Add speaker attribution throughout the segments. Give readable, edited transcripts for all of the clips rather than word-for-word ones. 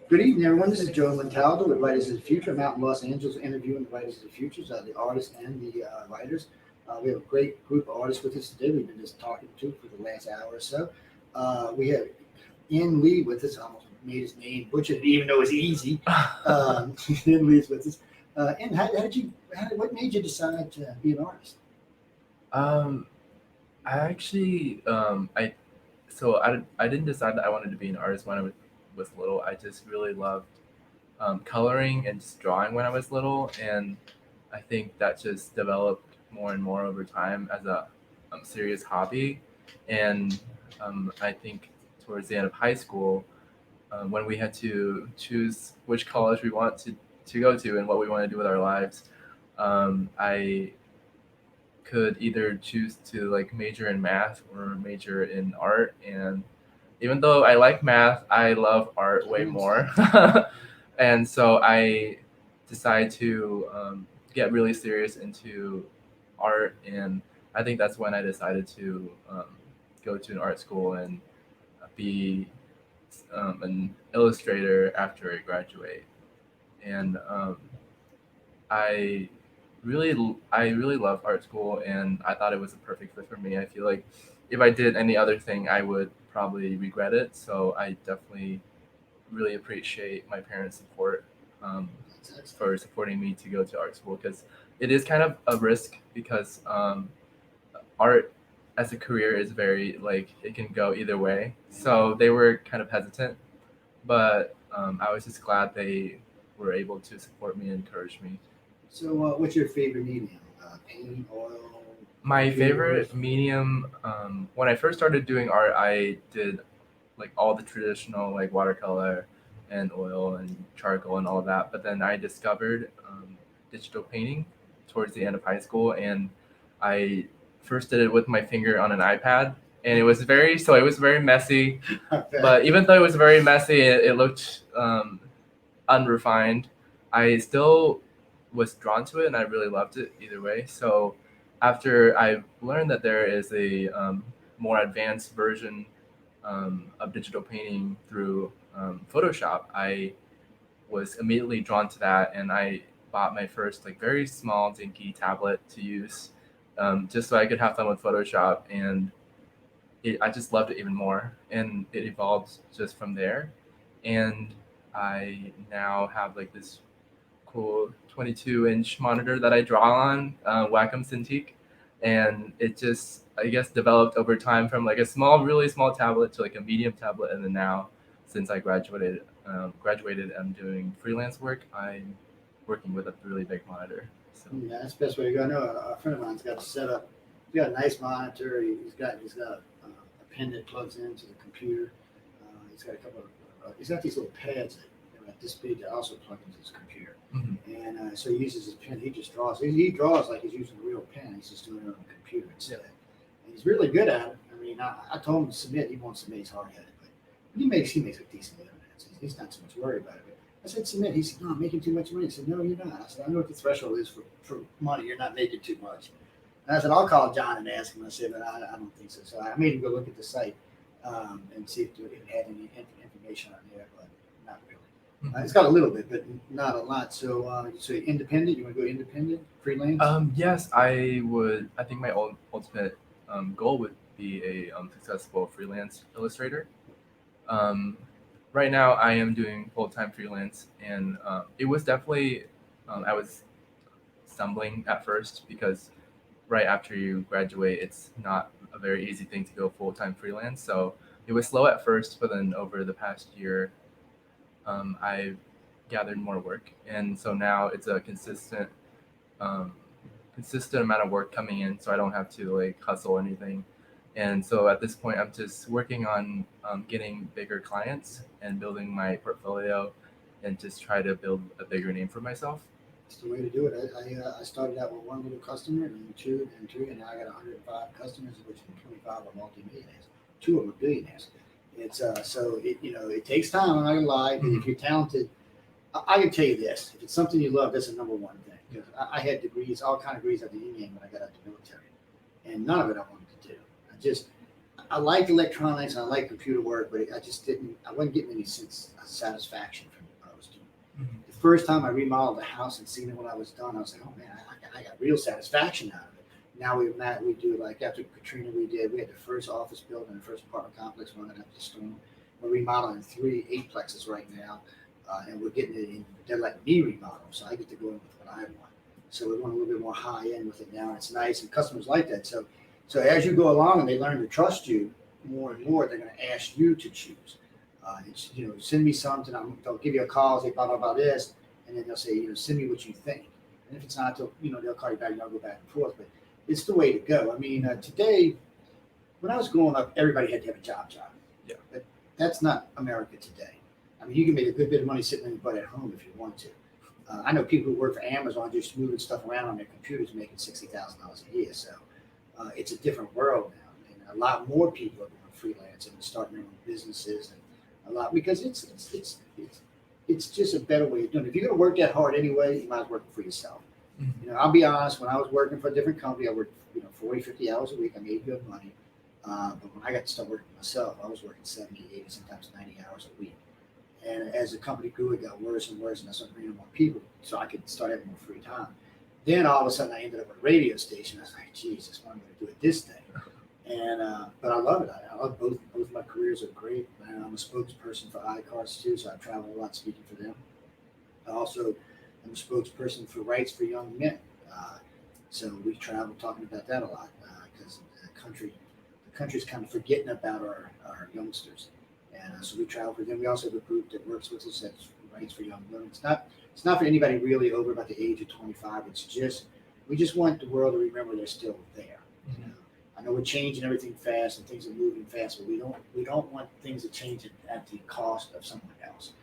Speaker 1: Good evening, everyone. This is Joe Montaldo with Writers of the Future. I'm out in Los Angeles interviewing the Writers of the Futures, the artists and the writers. We have a great group of artists with us today. We've been just talking to for the last hour or so. We have Ian Lee with us. I almost made his name butchered, even though it's easy. Ian Lee's with us. And what made you decide to be an artist?
Speaker 2: Um, I actually, I didn't decide that I wanted to be an artist when I was little. I just really loved coloring and just drawing when I was little, and I think that just developed more and more over time as a serious hobby. And I think towards the end of high school, when we had to choose which college we want to go to and what we want to do with our lives, I could either choose to like major in math or major in art. And even though I like math, I love art way more. And so I decided to get really serious into art. And I think that's when I decided to go to an art school and be an illustrator after I graduate. And I I really love art school, and I thought it was a perfect fit for me. I feel like if I did any other thing, I would probably regret it. So I definitely really appreciate my parents' support, um,
Speaker 1: That's excellent.
Speaker 2: for supporting me to go to art school, because it is kind of a risk, because art as a career is very like it can go either way. So they were kind of hesitant, but I was just glad they were able to support me and encourage me.
Speaker 1: So, what's your favorite medium? Paint, oil,
Speaker 2: My favorite
Speaker 1: computers?
Speaker 2: medium, when I first started doing art, I did like all the traditional like watercolor and oil and charcoal and all of that. But then I discovered digital painting towards the end of high school, and I first did it with my finger on an iPad, and it was very messy.
Speaker 1: Okay.
Speaker 2: But even though it was very messy, it looked unrefined. I still was drawn to it, and I really loved it either way. So after I learned that there is a more advanced version of digital painting through Photoshop, I was immediately drawn to that, and I bought my first like very small dinky tablet to use, just so I could have fun with Photoshop. And I just loved it even more, and it evolved just from there. And I now have like this cool 22-inch monitor that I draw on, Wacom Cintiq, and it just I guess developed over time from like a small, really small tablet to like a medium tablet, and then now, since I graduated, I'm doing freelance work. I'm working with a really big monitor. So.
Speaker 1: Yeah, that's the best way to go. I know a friend of mine's got a setup. He's got a nice monitor. He's got a pen that plugs into the computer. He's got a couple of he's got these little pads that are about this big that also plug into his computer.
Speaker 2: Mhm.
Speaker 1: And so he uses his pen. He just draws. He draws like he's using a real pen. He's just doing it on the computer
Speaker 2: Yeah.
Speaker 1: instead. And he's really good at it. I mean, I told him to submit. He won't submit. He's hard at it, but he makes a decent living at it. So he's not so much worried about it. I said, submit. He said, no, I'm making too much money. I said, no, you're not. I said, I know what the threshold is for money. You're not making too much. And I said, I'll call John and ask him. I said, but I don't think so. So I made him go look at the site and see if it had any information on there, but not really.
Speaker 2: Mhm.
Speaker 1: It's got a little bit, but not a lot. So independent. You want to go independent, freelance?
Speaker 2: Yes, I would. I think my ultimate goal would be a successful freelance illustrator. Um, right now, I am doing full time freelance, and it was definitely I was stumbling at first, because right after you graduate, it's not a very easy thing to go full time freelance. So it was slow at first, but then over the past year, I've gathered more work, and so now it's a um, consistent amount of work coming in, so I don't have to like hustle anything. And so at this point, I'm just working on getting bigger clients and building my portfolio, and just try to build a bigger name for myself.
Speaker 1: It's the way to do it. I started out with one little customer, and then two, and three, and now I got 105 customers, which 25 are multimillionaires. Two of them are billionaires. It's so it it takes time. I'm not gonna lie, but if
Speaker 2: Mhm.
Speaker 1: you're talented, I can tell you this: if it's something you love, that's the number one thing.
Speaker 2: Yeah.
Speaker 1: Because I had degrees, all kind of degrees at the Union when I got out of the military, and none of it I wanted to do. I just I liked electronics and I liked computer work, but I wasn't getting any satisfaction from what I was doing.
Speaker 2: Mhm.
Speaker 1: The first time I remodeled the house and seen it when I was done, I was like, oh man, I got real satisfaction out of it. Now we do like after Katrina, we had the first office building, the first apartment complex running up the storm. We're remodeling 3 eightplexes right now, and we're getting it in. They're letting me remodel, so I get to go in with what I want. So we're going a little bit more high end with it now. And it's nice, and customers like that. So as you go along and they learn to trust you more and more, they're going to ask you to choose. It's, send me something. They'll give you a call, say blah blah blah this, and then they'll say, send me what you think. And if it's not, they'll call you back. Y'all go back and forth. But it's the way to go. I mean, today, when I was growing up, everybody had to have a job.
Speaker 2: Yeah.
Speaker 1: But that's not America today. I mean, you can make a good bit of money sitting in your butt at home if you want to. I know people who work for Amazon just moving stuff around on their computers making $60,000 a year. So it's a different world now. And a lot more people are going freelance and starting their own businesses, and a lot because it's just a better way of doing it. If you're going to work that hard anyway, you might as well work for yourself.
Speaker 2: Mhm.
Speaker 1: I'll be honest. When I was working for a different company, I worked 40, 50 hours a week. I made good money. But when I got to start working for myself, I was working 70, 80, sometimes 90 hours a week. And as the company grew, it got worse and worse, and I started bringing more people so I could start having more free time. Then all of a sudden, I ended up at a radio station. I was like, Jesus, what am I going to do with this thing? And but I love it. I love both. Both my careers are great. And I'm a spokesperson for iCards too, so I travel a lot speaking for them. I also am a spokesperson for Rights for Young Men. So we travel talking about that a lot because the country's kind of forgetting about our youngsters. And so we travel for them. We also have a group that works with us that's Rights for Young Women. It's not for anybody really over about the age of 25. We just want the world to remember they're still there.
Speaker 2: Mhm.
Speaker 1: I know we're changing everything fast and things are moving fast, but we don't want things to change at the cost of someone else.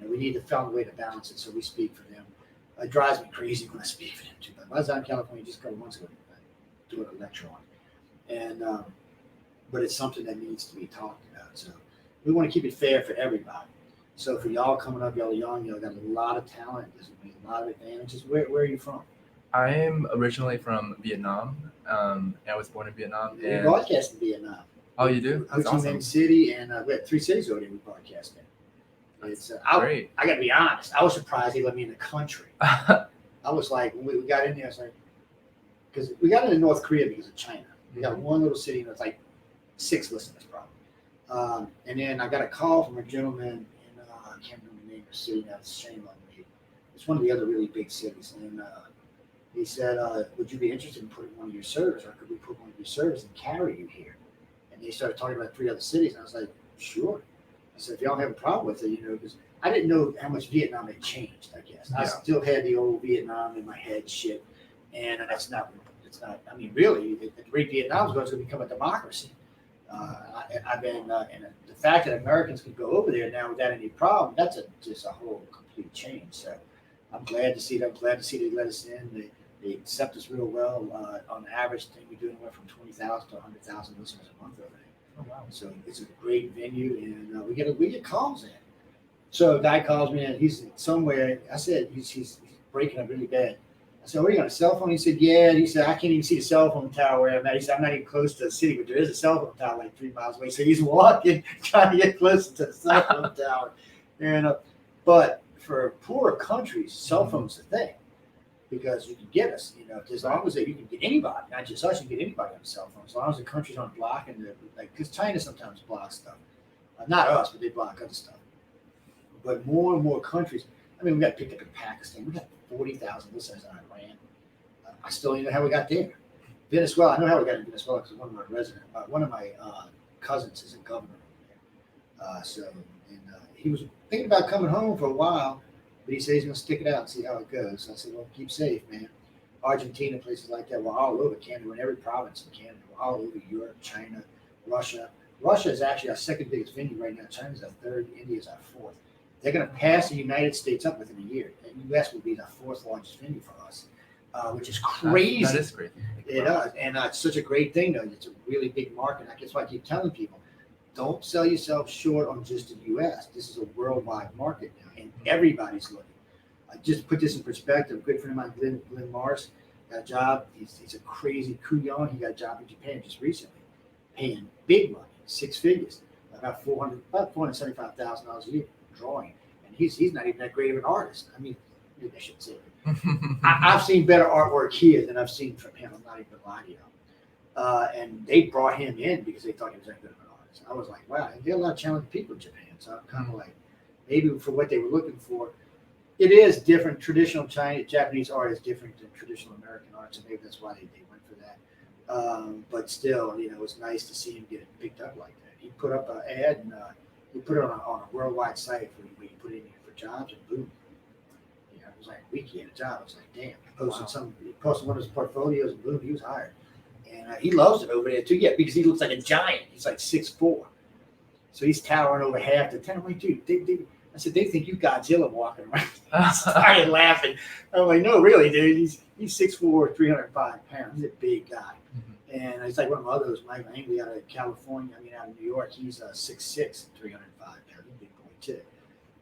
Speaker 1: We need to find a way to balance it. So we speak for them. It drives me crazy when I speak for them too. But I was out in California just a couple months ago doing a lecture on it, and but it's something that needs to be talked about. So we want to keep it fair for everybody. So for y'all coming up, y'all are young, y'all got a lot of talent. There's a lot of advantages. Where are you from?
Speaker 2: I am originally from Vietnam. I was born in Vietnam.
Speaker 1: We
Speaker 2: And
Speaker 1: broadcast in Vietnam.
Speaker 2: oh, you do?
Speaker 1: Ho
Speaker 2: That's
Speaker 1: Chi Minh
Speaker 2: awesome.
Speaker 1: City, and we had 3 cities over there we broadcast in. It's I
Speaker 2: Great.
Speaker 1: got to be honest. I was surprised they let me in the country. I was like, when we got in there, I was like, because we got into North Korea because of China. We got one little city, and it's like 6 listeners probably. And then I got a call from a gentleman in I can't remember the name of the city now. It's a shame on me. It's one of the other really big cities, and he said, "Would you be interested in putting one of your servers, or could we put one of your servers and carry you here?" And they started talking about 3 other cities, and I was like, "Sure." I said, "If y'all have a problem with it, because I didn't know how much Vietnam had changed. I guess I
Speaker 2: Yeah.
Speaker 1: still had the old Vietnam in my head, shit, and that's not. It's not. I mean, really, the rate Vietnam's going to become a democracy. I've been, and the fact that Americans could go over there now without any problem, that's just a whole complete change. So I'm glad to see that. I'm glad to see they let us in. They accept us real well. On average, I think we do anywhere from 20,000 to 100,000 listeners a month over there.
Speaker 2: Oh, wow.
Speaker 1: So it's a great venue, and we get calls in. So a guy calls me, and he's somewhere. I said he's breaking up really bad. I said, "What are you on a cell phone?" He said, "Yeah." And he said, "I can't even see the cell phone tower where I'm at." He said, "I'm not even close to the city, but there is a cell phone tower like 3 miles away." So he's walking, trying to get closer to the cell phone tower. And but for poorer countries, cell phone's the thing because you can get us. As long as you can get anybody, not just us, you can get anybody on a cell phone. As long as the countries aren't blocking because China sometimes blocks stuff, not us, but they block other stuff. But more and more countries. I mean, we got picked up in Pakistan. We got 40,000 listeners in Iran. I still don't even know how we got there. Venezuela. I know how we got in Venezuela because one of my cousins is a governor over there. He was thinking about coming home for a while, but he said he's going to stick it out and see how it goes. So I said, "Well, keep safe, man." Argentina, places like that. We're all over Canada. We're in every province in Canada. We're all over Europe, China, Russia. Russia is actually our second biggest venue right now. China's our third. India's our fourth. They're going to pass the United States up within a year. And the U.S. will be the 4th largest venue for us, which is crazy.
Speaker 2: That is crazy.
Speaker 1: It does. And it's such a great thing, though. It's a really big market. That's why I keep telling people, don't sell yourself short on just the U.S. This is a worldwide market now, and everybody's looking. Just put this in perspective. A good friend of mine, Glenn Morris, got a job. He's a crazy couillon. He got a job in Japan just recently, paying big money. six figures, about $475,000 a year drawing, and he's not even that great of an artist. I mean, maybe I shouldn't say it. I've seen better artwork here than I've seen from him. I'm not even lying to you. And they brought him in because they thought he was that good of an artist. I was like, wow, and there are a lot of talented people in Japan. So I'm kind of like, maybe for what they were looking for, it is different. Traditional Japanese art is different than traditional American art, so maybe that's why they went for that. But still, it's nice to see him get it picked up like that. He put up an ad and he put it on a worldwide site where you put it in for jobs, and boom. It was like a week he had a job. I was like, damn. He posted one of his portfolios, and boom, he was hired. And he loves it over there too. Yeah, because he looks like a giant. He's like 6'4", so he's towering over half the tent. I'm like, dude, I said, they think you Godzilla walking around. I started laughing. I'm like, no, really, dude. He's 6'4", 305 pounds. He's a big guy. Mm-hmm. And it's like one of my others, Mike Langley out of California. out of New York. He's 6'6", 305 pounds. He's a big boy too.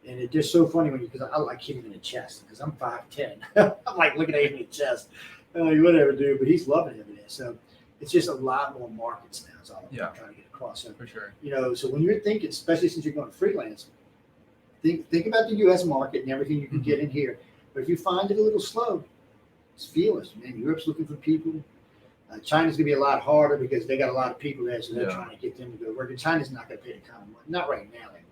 Speaker 1: And it's just so funny because I like hitting him in the chest because I'm 5'10". I'm like looking at him in the chest. I'm like, whatever, dude. But he's loving it. So it's just a lot more markets now. That's all I'm trying to get across. So,
Speaker 2: for sure.
Speaker 1: So when you're thinking, especially since you're going freelance, think about the U.S. market and everything you can get in here. But if you find it a little slow, just feel it, man. Europe's looking for people. China's going to be a lot harder because they got a lot of people there, so they're trying to get them to go to work. And China's not going to pay the kind of money. Not right now, they won't.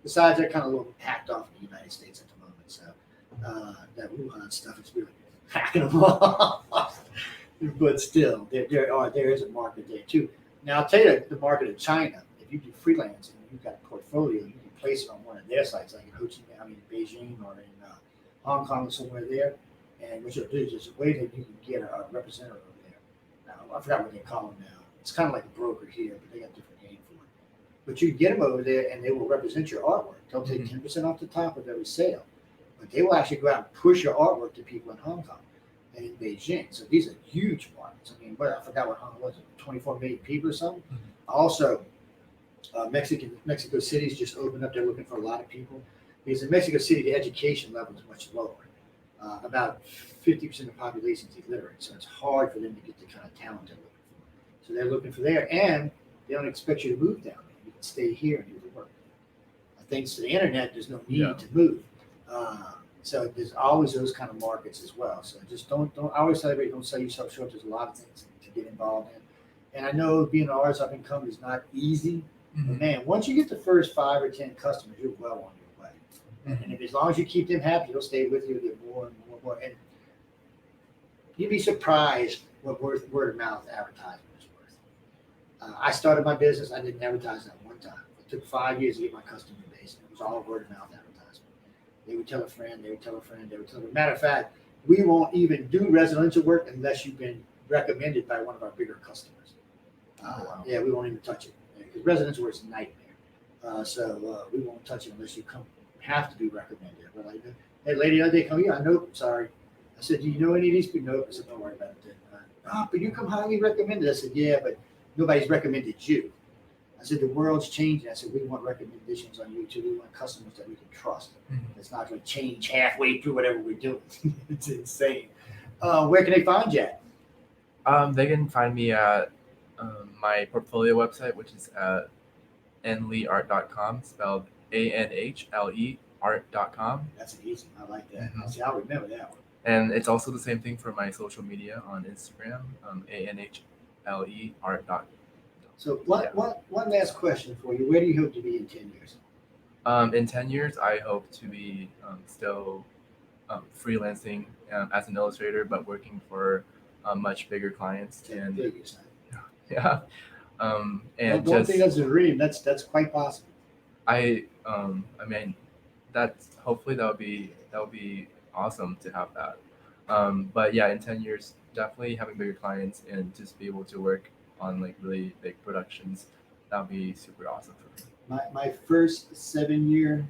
Speaker 1: Besides, they're kind of a little hacked off in the United States at the moment. So that Wuhan stuff is really hacking them off. But still, there is a market there too. Now, I'll tell you the market of China. If you do freelance and you've got a portfolio, you can place it on one of their sites, like in Ho Chi Minh, in Beijing, or in Hong Kong, or somewhere there. And what you'll do is there's a way that you can get a representative over there. Now, I forgot what they call them now. It's kind of like a broker here, but they got a different name for it. But you get them over there, and they will represent your artwork. They'll take 10% off the top of every sale, but they will actually go out and push your artwork to people in Hong Kong and in Beijing. So these are huge markets. I mean, I forgot what Hong Kong was, 24 million people or something. Also, Mexico City's just opened up. They're looking for a lot of people because in Mexico City, the education level is much lower. About 50% of the population is illiterate, so it's hard for them to get the kind of talent they're looking for. So they're looking for there, and they don't expect you to move down there. You can stay here and do the work. Thanks to the internet, there's no need to move. So there's always those kind of markets as well. So just don't. I always tell everybody, don't sell yourself short. There's a lot of things to get involved in. And I know being an artist up and coming is not easy. But man, once you get the first 5 or 10 customers, you're well on your way. And if, as long as you keep them happy, they'll stay with you. You'll get more and more. And you'd be surprised what word of mouth advertisement is worth. I started my business. I didn't advertise that one time. It took 5 years to get my customer base. It was all word of mouth advertisement. They would tell a friend. They would tell a friend. They would tell a matter of fact, we won't even do residential work unless you've been recommended by one of our bigger customers. Yeah, we won't even touch it because residential work is a nightmare. So we won't touch it unless you have to be recommended. We're like, hey, lady, they come here. Nope, sorry. I said, do you know any of these people? Nope. I said, don't worry about it. But you come highly recommended. I said, yeah, but nobody's recommended you. I said, the world's changing. I said, we want recommendations on you too. We want customers that we can trust. It's not going to change halfway through whatever we're doing. It's insane. Where can they find you at?
Speaker 2: They can find me at my portfolio website, which is at anhleeart.com, spelled ANHLE art.com.
Speaker 1: That's an easy one. I like that. See, I'll remember that one.
Speaker 2: And it's also the same thing for my social media on Instagram, ANHLE art.com.
Speaker 1: So one last question for you. Where do you hope to be in 10 years?
Speaker 2: In 10 years, I hope to be still freelancing as an illustrator, but working for much bigger clients.
Speaker 1: 10 figures.
Speaker 2: Yeah. And
Speaker 1: don't think that's a dream. That's quite possible.
Speaker 2: I mean, hopefully that would be awesome to have that. But yeah, in 10 years, definitely having bigger clients and just be able to work on like really big productions, that would be super awesome for me.
Speaker 1: My first year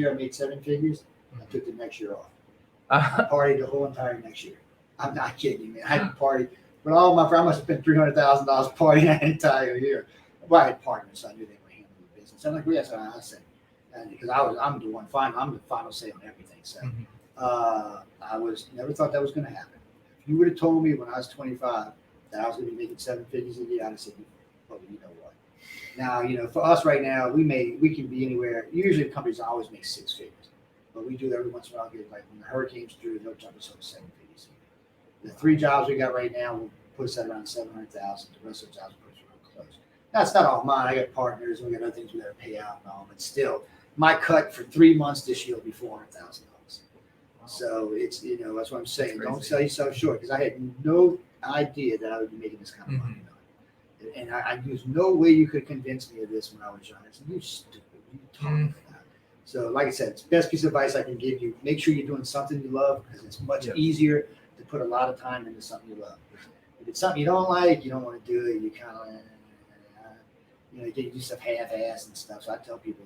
Speaker 1: I made 7 figures. I took the next year off. I partied the whole entire next year. I'm not kidding you, man. I had partied. But all my friends, I must have spent $300,000 partying that entire year. Well, I had partners, so I knew they were handling the business. I'm like, well, that's what I said. And because I'm the final say on everything. So I never thought that was going to happen. If you would have told me when I was 25 that I was going to be making 7 figures a year, I'd have said, well, you know what? Now, for us right now, we can be anywhere. Usually, companies always make six figures, but we do every once in a while get like when the hurricanes through, they'll jump us over seven figures. The three jobs we got right now will put us at around 700,000. The rest of the jobs will put us around close. That's not all mine. I got partners, and we got other things we got to pay out and all. But still, my cut for 3 months this year will be $400,000. So it's that's what I'm saying.
Speaker 2: That's
Speaker 1: Don't
Speaker 2: crazy.
Speaker 1: sell yourself short because I had no idea that I would be making this kind of money. And there's no way you could convince me of this when I was young. I said, "You stupid! What are you talking about?" So, like I said, it's the best piece of advice I can give you. Make sure you're doing something you love because it's much
Speaker 2: Yes.
Speaker 1: easier to put a lot of time into something you love. If it's something you don't like, you don't want to do it. You kind of, you do stuff half-assed and stuff. So I tell people,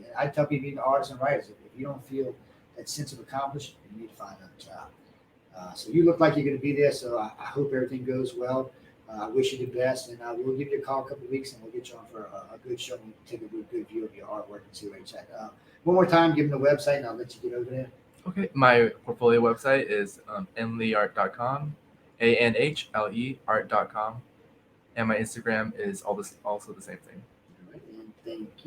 Speaker 1: even artists and writers, if you don't feel that sense of accomplishment, you need to find another job. So you look like you're going to be there. So I hope everything goes well. I wish you the best, and we'll give you a call a couple of weeks, and we'll get you on for a good show and take a good view of your artwork and see where it's at. One more time, give them the website, and I'll let you get over there.
Speaker 2: Okay, my portfolio website is anhleart.com, ANHLE art.com, and my Instagram is also the same thing.
Speaker 1: All right, and thank you.